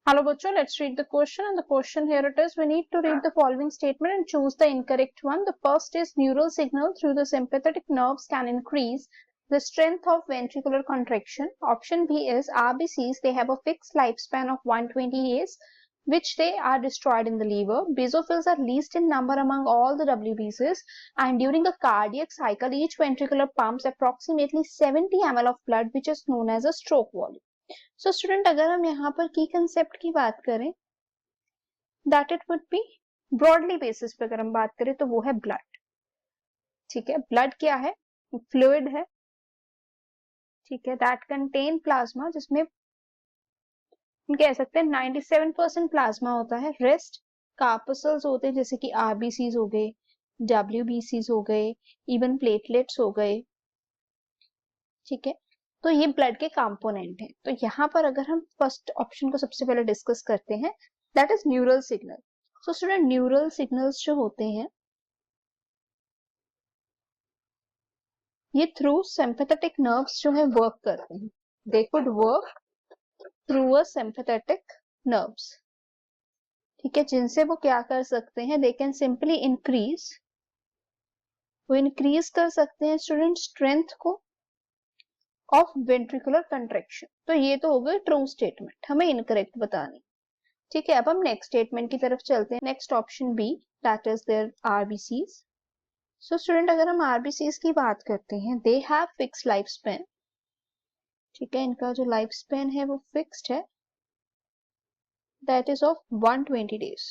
Hello bachcho, let's read the question, and the question here it is. We need to read the following statement and choose the incorrect one. The first is neural signal through the sympathetic nerves can increase the strength of ventricular contraction. Option B is RBCs, they have a fixed lifespan of 120 days, which they are destroyed in the liver. Basophils are least in number among all the WBCs, and during a cardiac cycle, each ventricular pumps approximately 70 ml of blood, which is known as a stroke volume. So student अगर हम यहाँ पर की concept की बात करें that it would be broadly basis पे अगर हम बात करें तो वो है ब्लड. ठीक है, ब्लड क्या है? फ्लूइड है. ठीक है, दैट कंटेन प्लाज्मा, जिसमें हम कह सकते हैं 97% प्लाज्मा होता है. रेस्ट कार्पसल्स होते हैं, जैसे कि आरबीसीज हो गए, डब्ल्यूबीसीज हो गए, इवन प्लेटलेट्स हो गए. ठीक है, तो ये ब्लड के कंपोनेंट हैं. तो यहाँ पर अगर हम फर्स्ट ऑप्शन को सबसे पहले डिस्कस करते हैं, that is neural signal. So student, neural signals जो होते हैं ये थ्रू सिंपैथेटिक नर्व्स जो है वर्क करते हैं. They could work through a sympathetic nerves. ठीक है, जिनसे वो क्या कर सकते हैं, दे कैन सिंपली इंक्रीज, वो इंक्रीज कर सकते हैं स्टूडेंट स्ट्रेंथ को ऑफ वेंट्रिकुलर कंट्रैक्शन. तो ये तो हो गई ट्रू स्टेटमेंट, हमें इनकरेक्ट बतानी. ठीक है, अब हम नेक्स्ट स्टेटमेंट की तरफ चलते हैं. Next option B, that is their RBCs. So student, अगर हम आरबीसीज की बात करते हैं, they have fixed life span. ठीक है, इनका जो लाइफ स्पैन है वो फिक्स्ड है, दैट इज ऑफ 120 डेज.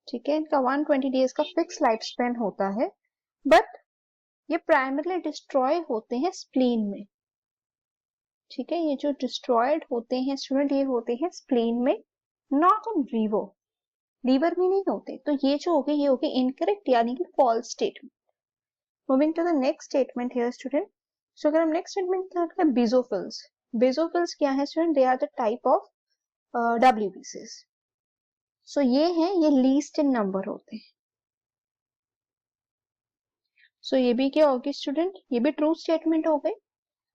ठीक है, इनका 120 डेज का फिक्स लाइफ स्पैन होता है, बट ये प्राइमरली डिस्ट्रॉय होते हैं स्प्लीन में. ठीक है, ये जो डिस्ट्रॉयड होते हैं स्टूडेंट, ये होते हैं स्प्लीन में, नॉट इन लीवर में नहीं होते. तो ये जो हो गए, ये हो गए इनकरेक्ट, यानी कि false statement. Moving to the next statement here student. So अगर हम नेक्स्ट स्टेटमेंट की बात करें, बेसोफिल्स. बेसोफिल्स क्या है student? They are the type of डब्ल्यूबीसीज. सो ये हैं, ये लीस्ट इन नंबर होते हैं. सो ये भी क्या होगी स्टूडेंट? ये भी ट्रू स्टेटमेंट हो गई.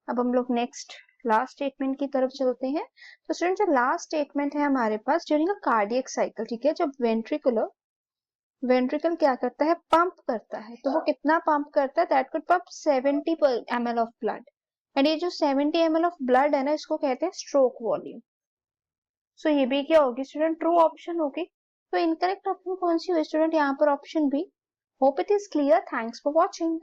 अब हम लोग नेक्स्ट लास्ट स्टेटमेंट की तरफ चलते हैं. तो स्टूडेंट, जो लास्ट स्टेटमेंट है हमारे पास, ड्यूरिंग अ कार्डियक साइकिल. ठीक है, जब वेंट्रिकल क्या करता है? पंप करता है. तो वो कितना पंप करता है? That could pump 70 ml of blood. And ये जो 70 ml ऑफ ब्लड है ना, इसको कहते हैं स्ट्रोक वॉल्यूम. सो ये भी क्या होगी स्टूडेंट? ट्रू ऑप्शन होगी. तो इनकरेक्ट ऑप्शन कौन सी हुई स्टूडेंट? यहाँ पर option B. Hope it is clear. Thanks for watching.